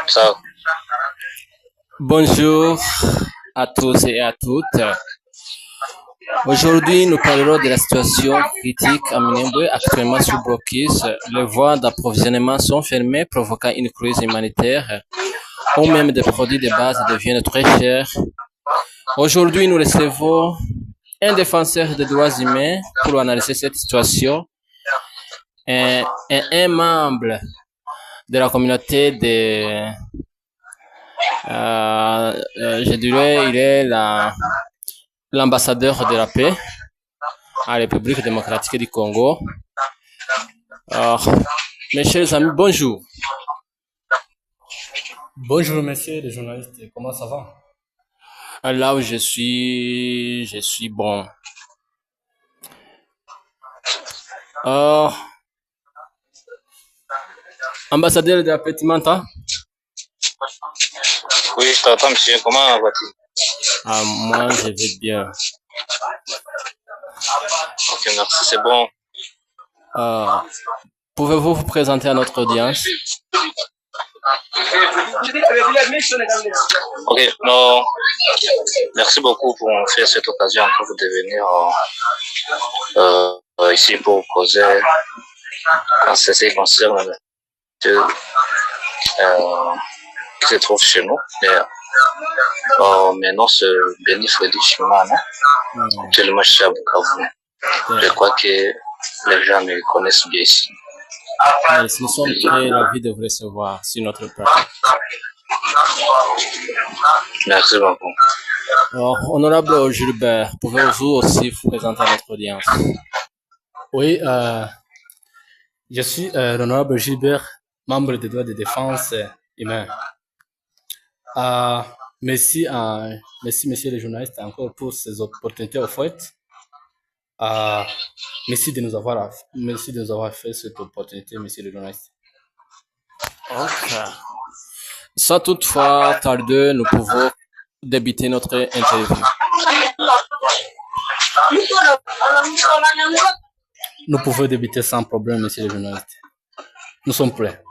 Ça, Bonjour à tous et à toutes. Aujourd'hui, nous parlerons de la situation critique à Minembwe, actuellement sous blocus. Les voies d'approvisionnement sont fermées, provoquant une crise humanitaire, ou même des produits de base deviennent très chers. Aujourd'hui, nous recevons un défenseur des droits humains pour analyser cette situation et un membre de la communauté je dirais, il est l'ambassadeur de la paix à la République démocratique du Congo. Alors, mes chers amis, bonjour. Bonjour, messieurs les journalistes, comment ça va? Là où je suis bon. Ambassadeur de la paix, tu m'entends? oui, je t'entends, monsieur. Comment vas-tu? Moi, je vais bien. Ok, merci, c'est bon. Pouvez-vous vous présenter à notre audience? Ok, non, merci beaucoup pour me faire cette occasion encore de venir ici pour causer en ce qui concerne qui se trouve chez nous. Mes noms c'est Béni Freddy Chimana. Actuellement, je suis à Bukavu. Je crois que les gens me connaissent bien ici. Yes, nous sommes très ravis de vous recevoir sur notre plateau. Merci beaucoup. Alors, honorable Gilbert, pouvez-vous aussi vous présenter à notre audience? Oui, je suis l'honorable Gilbert, membre des droits de défense humains. Merci, messieurs les journalistes, encore pour ces opportunités offertes. Merci de nous avoir fait cette opportunité, messieurs les journalistes. Ok. Sans toutefois tarder, nous pouvons débuter notre interview. Nous pouvons débuter sans problème, messieurs les journalistes. Nous sommes prêts.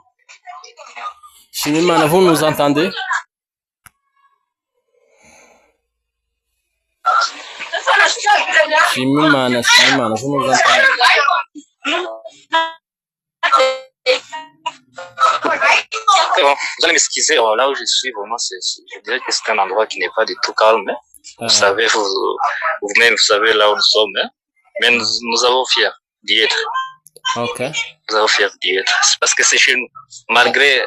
Chimimana, vous nous entendez? Chimimana, vous nous entendez? Bon, vous allez m'excuser, là où je suis, vraiment, je dirais que c'est un endroit qui n'est pas du tout calme. Hein. Vous savez, vous-même, vous savez là où nous sommes. Hein. Mais nous avons fiers d'y être. Ok. Nous avons fiers d'y être. C'est parce que c'est chez nous. Malgré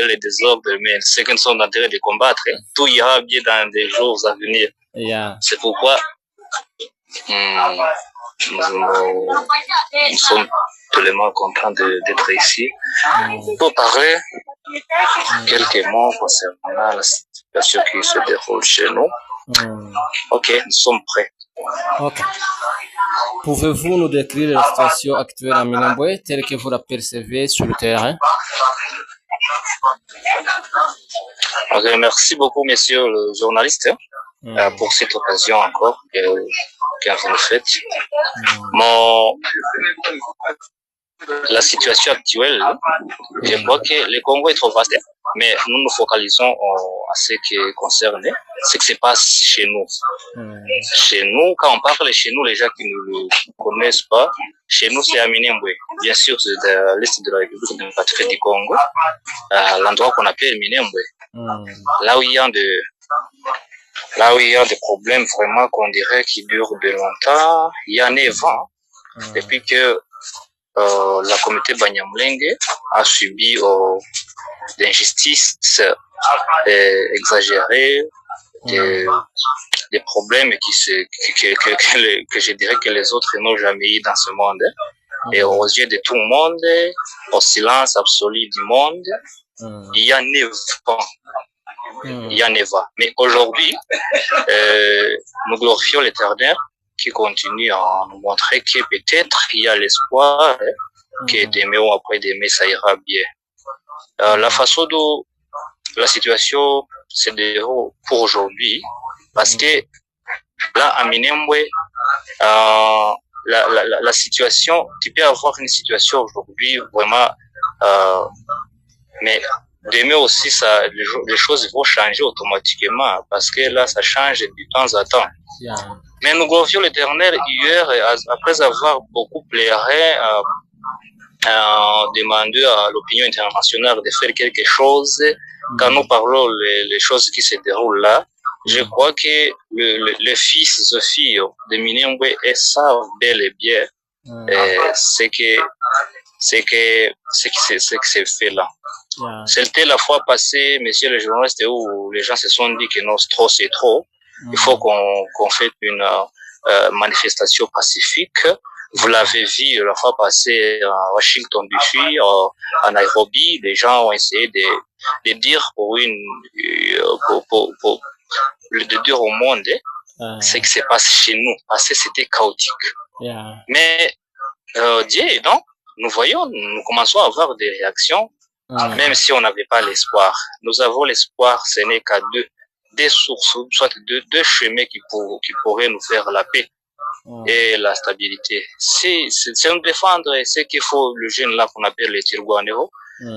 les désordres, mais ce que nous sommes en train de combattre, hein, tout ira bien dans des jours à venir. Yeah. C'est pourquoi nous sommes tellement contents d'être ici pour parler quelques mots concernant la situation qui se déroule chez nous. Ok, nous sommes prêts. Ok. Pouvez-vous nous décrire la situation actuelle à Minembwe telle que vous la percevez sur le terrain? Ok, merci beaucoup, monsieur le journaliste, pour cette occasion encore que vous nous faites. La situation actuelle, je crois que le Congo est trop vaste, mais nous nous focalisons à ce qui concerne ce qui se passe chez nous. Chez nous, quand on parle chez nous, les gens qui ne le connaissent pas, chez nous c'est à Minembwe. Bien sûr, c'est de l'est de la République démocratique du Congo, l'endroit qu'on appelle Minembwe. Là où il y a des problèmes vraiment qu'on dirait qui durent de longtemps, il y a 9 ans, depuis que la communauté Banyamulenge a subi des injustices exagérées, des problèmes que je dirais que les autres n'ont jamais eu dans ce monde. Et aux yeux de tout le monde, au silence absolu du monde, il y a 9 ans. Il y a 9 ans. Mais aujourd'hui, nous glorifions l'Éternel qui continue à nous montrer que peut-être il y a l'espoir que demain ou après-demain, ça ira bien. La façon dont la situation se déroule pour aujourd'hui, parce que là, à Minembwe, la situation, tu peux avoir une situation aujourd'hui vraiment, mais demain aussi, les choses vont changer automatiquement parce que là, ça change de temps à temps. Mais nous glorifions l'Éternel hier, après avoir beaucoup pleuré, demandé à l'opinion internationale de faire quelque chose. Quand nous parlons les choses qui se déroulent là, je crois que le fils et filles de Minembwe savent bel et bien ce que c'est fait là. C'était la fois passée, monsieur le journaliste, où les gens se sont dit que non, trop c'est trop. Il faut qu'on fasse une manifestation pacifique. Vous l'avez vu la fois passée à Washington DC, à Nairobi, les gens ont essayé de dire de dire au monde ce qui se passe chez nous, parce que c'était chaotique. Mais Dieu, donc, nous commençons à avoir des réactions, même si on n'avait pas l'espoir. Nous avons l'espoir, ce n'est qu'à deux sources, soit deux chemins qui pourraient nous faire la paix et la stabilité. C'est nous défendre ce qu'il faut, le jeune là qu'on appelle les Tirguanero,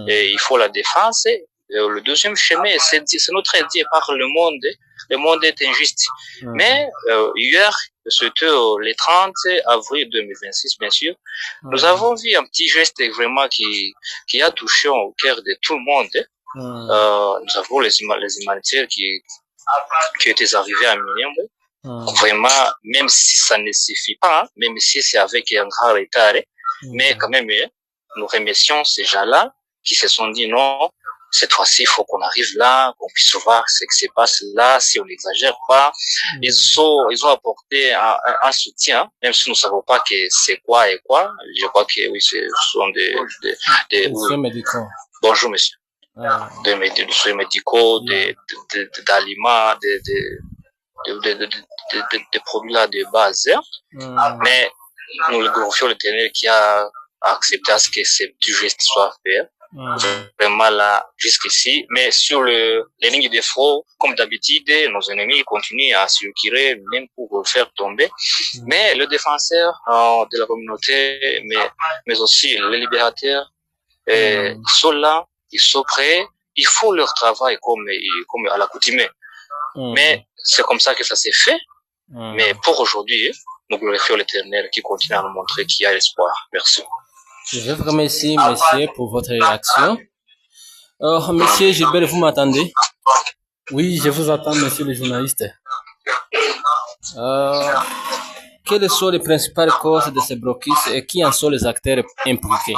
et il faut la défense. Et le deuxième chemin, c'est notre Dieu par le monde est injuste. Mais hier, c'était le 30 avril 2026, bien sûr, nous avons vu un petit geste vraiment qui a touché au cœur de tout le monde. Nous avons les humanitaires qui étaient arrivés à Minembwe. Vraiment, même si ça ne suffit pas, même si c'est avec un grand retard, mais quand même, nous remercions ces gens-là qui se sont dit non, cette fois-ci, il faut qu'on arrive là, qu'on puisse voir ce qui se passe là, si on n'exagère pas. Ils ont apporté un soutien, même si nous ne savons pas que c'est quoi et quoi. Je crois que oui, ce sont des soins médicaux. Bonjour, monsieur. Des soins médicaux, d'aliments, des produits là de base. Mais nous le glorifions l'Éternel qui a accepté à ce que ce petit geste soit fait. Vraiment là, jusqu'ici. Mais sur les lignes de front, comme d'habitude, nos ennemis continuent à circuler, même pour le faire tomber. Mais le défenseur de la communauté, mais aussi les libérateurs, ils sont là, ils sont prêts, ils font leur travail comme à l'accoutumée. Mais c'est comme ça que ça s'est fait. Mais pour aujourd'hui, nous glorifions l'Éternel qui continue à nous montrer qu'il y a espoir. Merci. Je vous remercie, monsieur, pour votre réaction. Monsieur Gilbert, vous m'entendez? Oui, je vous attends, monsieur le journaliste. Quelles sont les principales causes de ces blocus et qui en sont les acteurs impliqués?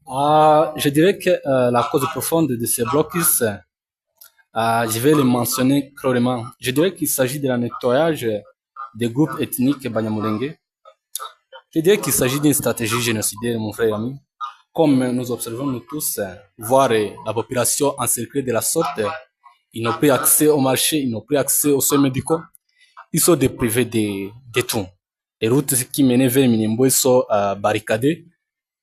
Je dirais que la cause profonde de ces blocus, je vais le mentionner clairement. Je dirais qu'il s'agit de la nettoyage des groupes ethniques Banyamulenge. Je dirais qu'il s'agit d'une stratégie génocidaire, mon frère et ami. Comme nous observons nous tous, voir la population encerclée de la sorte, ils n'ont plus accès au marché, ils n'ont plus accès aux soins médicaux. Ils sont déprivés de tout. Les routes qui menaient vers Minembwe sont barricadées.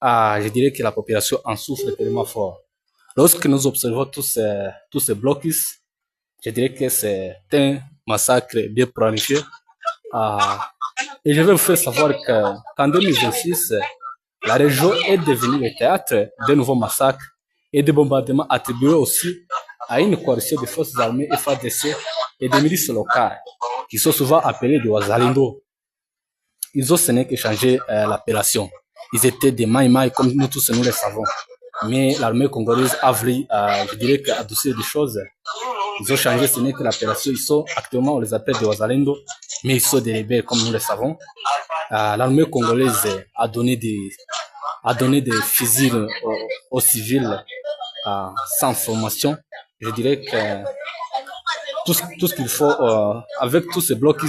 Je dirais que la population en souffre tellement fort. Lorsque nous observons tous ces blocus, je dirais que c'est un massacre bien planifié. Et je vais vous faire savoir qu'en 2026, la région est devenue le théâtre de nouveaux massacres et de bombardements attribués aussi à une coalition de forces armées FARDC et de milices locales, qui sont souvent appelées des Wazalendo. Ils ont ce n'est que changé l'appellation. Ils étaient des Maïmaï comme nous tous nous le savons. Mais l'armée congolaise a voulu, je dirais, adoucir des choses. Ils ont changé, ce n'est que l'appellation. Ils sont, actuellement, on les appelle des Wazalendo, mais ils sont des rebelles, comme nous le savons. L'armée congolaise a donné des fusils aux civils sans formation. Je dirais que tout ce qu'il faut, avec tous ces blocs,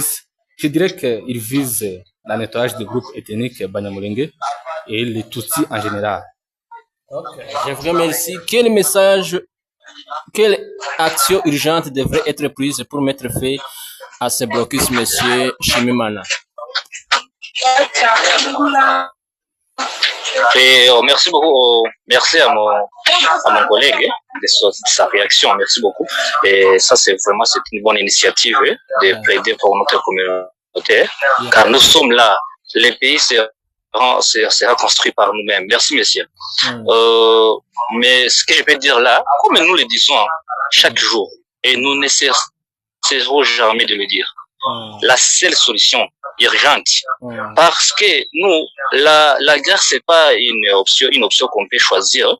je dirais qu'ils visent le nettoyage des groupes ethniques Banyamulenge et les Tutsis en général. Je vous remercie. Quelle action urgente devrait être prise pour mettre fin à ces blocus, monsieur Chimimana? Et merci beaucoup, merci à mon collègue de sa réaction, merci beaucoup. Et ça, c'est une bonne initiative de plaider pour notre communauté, car nous sommes là. Le pays, c'est sera construit par nous-mêmes. Merci, messieurs. Mais ce que je peux dire là, comme nous le disons chaque jour, et nous ne cesserons jamais de le dire, la seule solution urgente, parce que nous, la guerre, c'est pas une option qu'on peut choisir.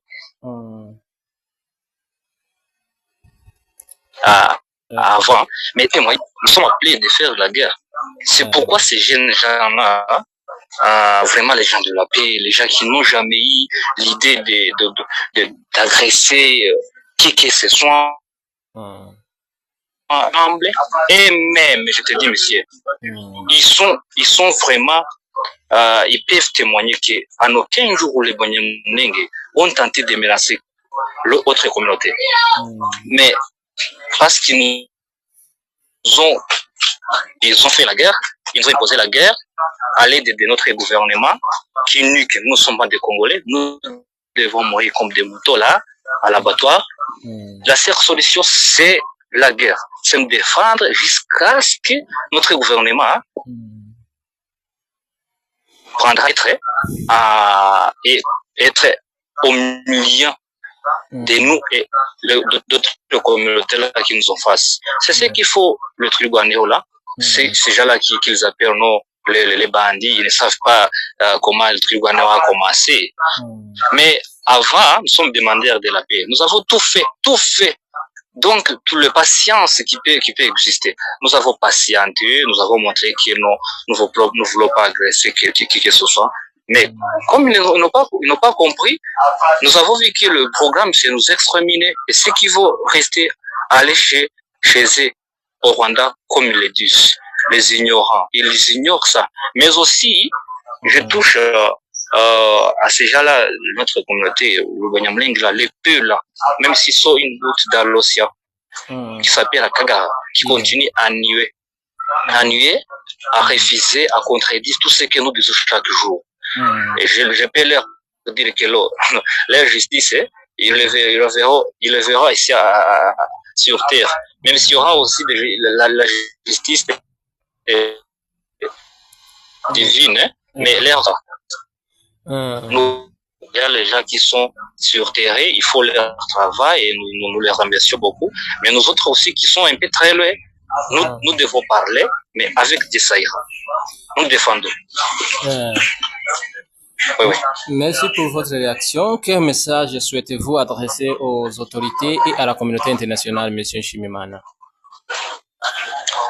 Avant, mais témoin, nous sommes appelés de faire la guerre. C'est pourquoi ces jeunes gens-là, vraiment les gens de la paix, les gens qui n'ont jamais eu l'idée d'agresser qui que ce soit, et même, je te dis, monsieur, ils sont vraiment, ils peuvent témoigner qu'en aucun jour où les Banyamulenge ont tenté de menacer l'autre communauté. Mais parce qu'ils ont fait la guerre, ils ont imposé la guerre à l'aide de notre gouvernement qui nous que nous sommes pas des Congolais, nous devons mourir comme des moutons là, à l'abattoir. La seule solution, c'est la guerre. C'est nous défendre jusqu'à ce que notre gouvernement prendra être au milieu de nous et d'autres communautés là qui nous ont face. C'est ce qu'il faut, le Twirwaneho là. C'est ces gens-là qu'ils appellent les bandits. Ils ne savent pas comment le Twirwaneho a commencé. Mais avant, nous sommes demandeurs de la paix. Nous avons tout fait. Donc, toute la patience qui peut exister. Nous avons patienté, nous avons montré que nous ne voulons pas agresser qui que ce soit. Mais comme ils n'ont pas compris, nous avons vu que le programme, c'est nous exterminer. Et ceux qui vont rester, aller chez eux, au Rwanda, comme ils le disent, les ignorants. Ils ignorent ça. Mais aussi, je touche à ces gens-là, notre communauté, le Banyamulenge, les peu là, même s'ils sont une goutte dans l'océan, qui s'appelle la Kagara, qui continue à nuer, à refuser, à contredire tout ce que nous disons chaque jour. Et je peux leur dire que leur justice, ils le verront ici sur terre. Même s'il y aura aussi la justice divine, mais leur nous, il y a les gens qui sont sur terre, il faut leur travail et nous les remercions beaucoup. Mais nous autres aussi qui sont un peu très loin, nous devons parler, mais avec des saïras. Nous défendons. Oui. Merci pour votre réaction. Quel message souhaitez-vous adresser aux autorités et à la communauté internationale, Monsieur Nshimimana?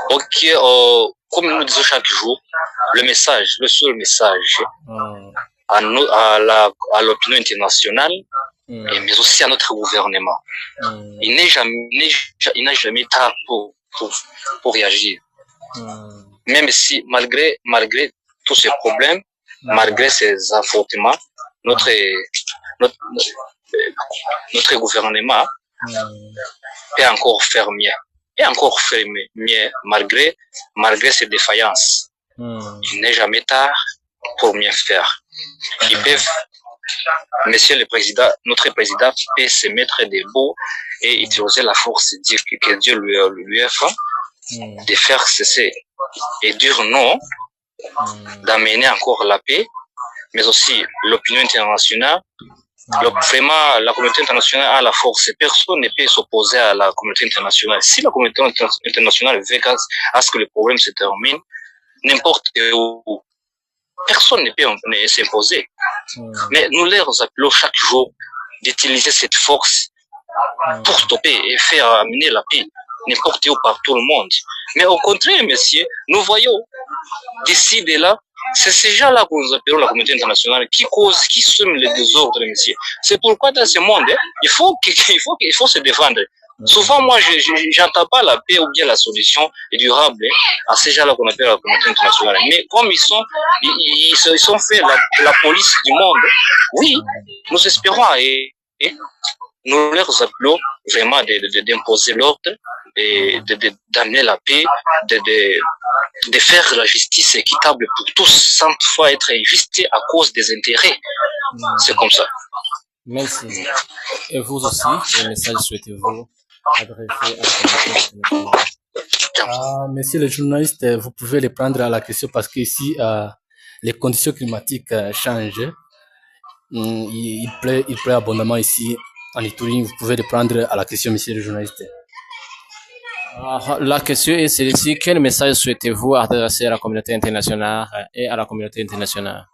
Ok, comme nous disons chaque jour, le seul message à l'opinion internationale, mais aussi à notre gouvernement. Il n'a jamais tard pour réagir. Même si, malgré tous ces problèmes, malgré ces affrontements, notre gouvernement peut encore faire mieux. Et encore faire mieux, malgré ces défaillances. Il n'est jamais tard pour mieux faire. Ils peuvent, Monsieur le Président, notre Président peut se mettre debout et utiliser la force que Dieu lui offre de faire cesser et dire non, d'amener encore la paix, mais aussi l'opinion internationale. Vraiment, la communauté internationale a la force. Personne ne peut s'opposer à la communauté internationale. Si la communauté internationale veut à ce que le problème se termine, n'importe où, personne ne peut s'imposer. Mais nous leur appelons chaque jour d'utiliser cette force pour stopper et faire amener la paix n'importe où par tout le monde. Mais au contraire, messieurs, nous voyons d'ici de là, c'est ces gens-là que nous appelons la communauté internationale qui sèment le désordre, messieurs. C'est pourquoi dans ce monde, il faut se défendre. Souvent, moi, j'entends pas la paix ou bien la solution durable à ces gens-là qu'on appelle la communauté internationale. Mais comme ils sont fait la police du monde, oui, nous espérons et nous leur appelons vraiment d'imposer l'ordre, d'amener la paix, de faire la justice équitable pour tous, sans toutefois être injuste à cause des intérêts. C'est comme ça. Merci. Et vous aussi, quel message souhaitez-vous adresser à la communauté? Monsieur le journaliste, vous pouvez répondre à la question parce qu'ici, les conditions climatiques changent. Il pleut abondamment ici en Ituri. Vous pouvez répondre à la question, monsieur le journaliste. La question est celle-ci. Quel message souhaitez-vous adresser à la communauté internationale et à la communauté internationale?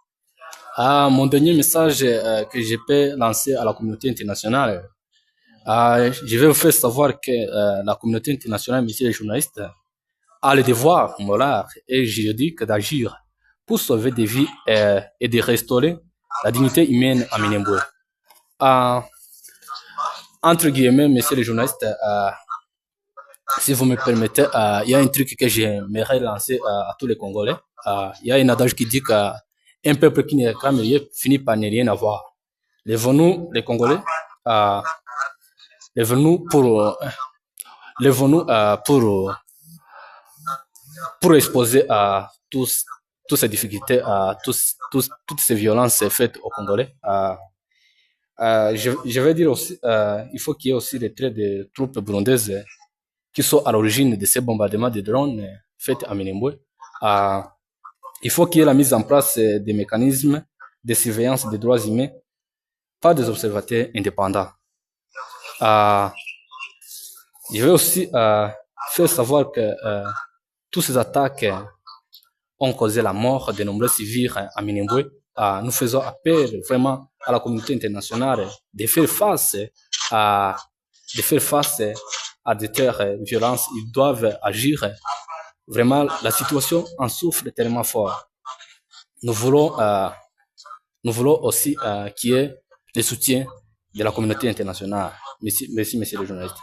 Mon dernier message que je peux lancer à la communauté internationale, je vais vous faire savoir que la communauté internationale, monsieur le journaliste, a le devoir moral et juridique d'agir pour sauver des vies et de restaurer la dignité humaine à Minembwe. Entre guillemets, monsieur le journaliste, si vous me permettez, il y a un truc que j'aimerais lancer à tous les Congolais. Il y a un adage qui dit qu'un peuple qui ne réclame rien finit par ne rien avoir. Lèvons-nous, les Congolais, lèvons-nous pour exposer à toutes ces difficultés, à toutes ces violences faites aux Congolais. Je vais dire aussi, il faut qu'il y ait aussi des traits de troupes burundaises qui sont à l'origine de ces bombardements de drones faits à Minembwe. Il faut qu'il y ait la mise en place des mécanismes de surveillance des droits humains par des observateurs indépendants. Je vais aussi faire savoir que toutes ces attaques ont causé la mort de nombreux civils à Minembwe. Nous faisons appel vraiment à la communauté internationale de faire face à de telles violences. Ils doivent agir. Vraiment, la situation en souffre tellement fort. Nous voulons aussi qu'il y ait le soutien de la communauté internationale. Merci, monsieur le journaliste.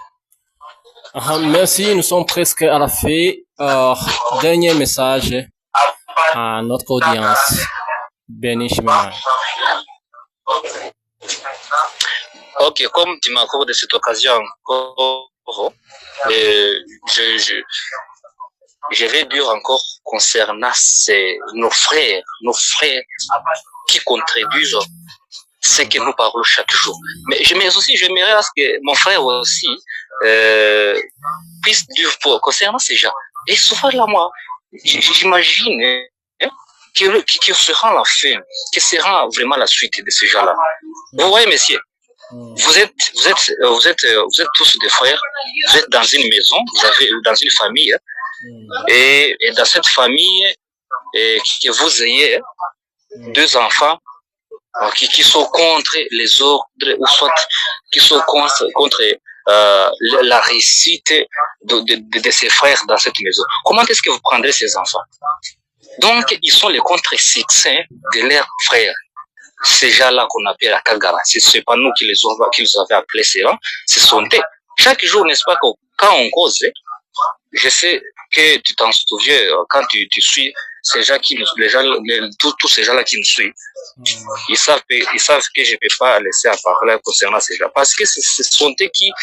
Merci, nous sommes presque à la fin. Dernier message à notre audience. Béni Chimena. Ok, comme tu m'accordes cette occasion encore, je vais dire encore concernant nos frères qui contribuent ce que nous parlons chaque jour. Mais aussi, j'aimerais à ce que mon frère aussi puisse dire concernant ces gens. Et souvent là, moi, j'imagine que sera la fin, que sera vraiment la suite de ces gens-là. Vous voyez, messieurs, vous êtes tous des frères, vous êtes dans une maison, vous avez dans une famille, et dans cette famille, que vous ayez deux enfants qui sont contre les ordres, ou soit qui sont contre la réussite de ses frères dans cette maison. Comment est-ce que vous prendrez ces enfants? Donc, ils sont les contre-succès de leurs frères. Ces gens-là qu'on appelle la Kagara, ce n'est pas nous qui les avaient appelés ces gens, ce sont eux. Chaque jour, n'est-ce pas, quand on cause, je sais que tu t'en souviens, quand tu suis ces gens tous ces gens-là qui nous suivent, ils savent que je ne peux pas laisser à parler concernant ces gens. Parce que ce sont eux qui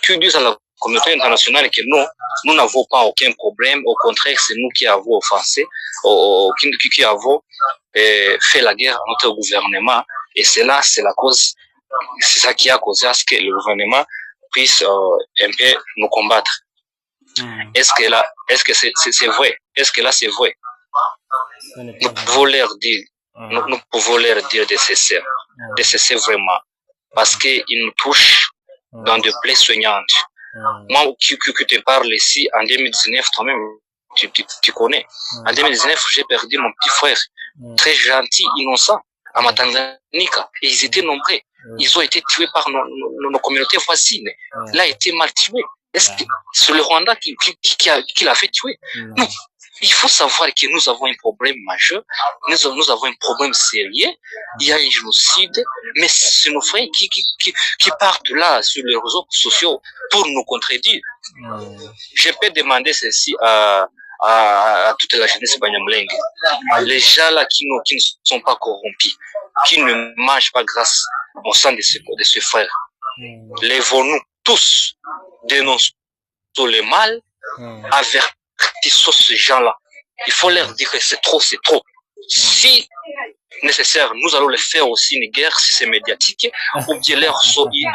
disent à la communauté internationale que nous n'avons pas aucun problème. Au contraire, c'est nous qui avons offensé, qui avons fait la guerre à notre gouvernement. Et c'est la cause, c'est ça qui a causé à ce que le gouvernement puisse un peu nous combattre. Est-ce que c'est vrai? Est-ce que là c'est vrai? Nous pouvons leur dire de cesser vraiment, parce qu'ils nous touchent dans de plaies soignantes. Moi qui te parle ici, en 2019, toi-même, tu connais. En 2019, j'ai perdu mon petit frère, très gentil, innocent, à Matanganika. Et ils étaient nombreux. Ils ont été tués par nos communautés voisines. Il a été mal tué. Est-ce que c'est le Rwanda qui l'a fait tuer? Non. Il faut savoir que nous avons un problème majeur, nous avons un problème sérieux, il y a un génocide, mais c'est nos frères qui partent là sur les réseaux sociaux pour nous contredire. Je peux demander ceci à toute la jeunesse banyamulenge. Les gens là qui ne sont pas corrompus, qui ne mangent pas grâce au sang de ce frère. Lèvons-nous tous, dénonçons le mal, avertissons ces gens-là. Il faut leur dire que c'est trop, c'est trop. Si nécessaires, nous allons les faire aussi une guerre si c'est médiatique, ou bien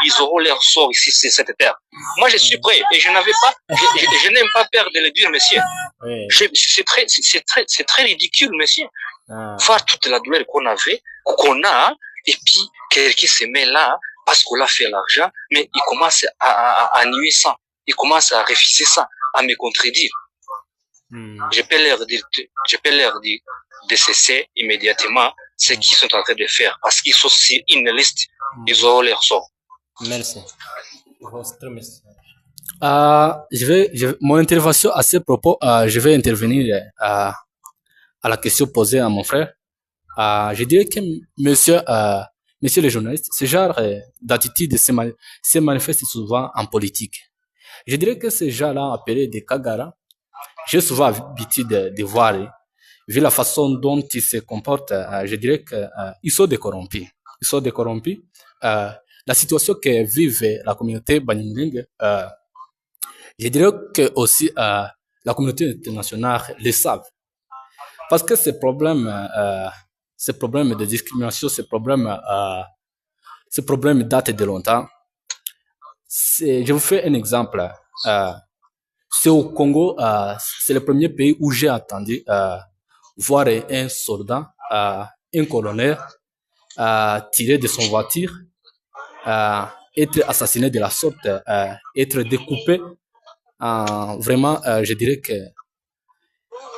ils auront leur sort ici sur cette terre. Moi, je suis prêt et je n'aime pas peur de le dire, monsieur. Oui. C'est très ridicule, monsieur. Voir toute la douleur qu'on a, et puis quelqu'un se met là parce qu'on a fait l'argent, mais il commence à nier ça, il commence à refuser ça, à me contredire. Je peux leur dire de cesser immédiatement ce qu'ils sont en train de faire, parce qu'ils sont sur une liste, ils auront leur sort. Merci. Mon intervention à ce propos, je vais intervenir à la question posée à mon frère. Je dirais que monsieur le journaliste, ce genre d'attitude se manifeste souvent en politique. Je dirais que ces gens-là appelés des Kagara, j'ai souvent l'habitude de voir, vu la façon dont ils se comportent, je dirais qu'ils sont décorrompus. Ils sont décorrompus. La situation que vive la communauté Banyamulenge, je dirais que aussi la communauté internationale le savent. Parce que ces problèmes de discrimination, ces problèmes datent de longtemps. Je vous fais un exemple. C'est au Congo, c'est le premier pays où j'ai entendu voir un soldat, un colonel, tiré de son voiture, être assassiné de la sorte, être découpé. Vraiment, je dirais que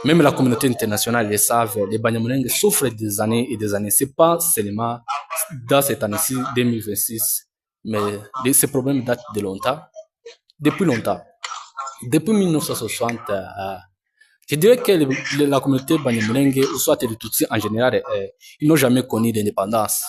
même la communauté internationale le savent, les Banyamulenge souffrent des années et des années. C'est pas seulement dans cette année-ci, 2026, mais ces problèmes datent de longtemps, depuis longtemps. Depuis 1960, je dirais que la communauté Banyamulenge, ou soit les Tutsis en général, ils n'ont jamais connu d'indépendance.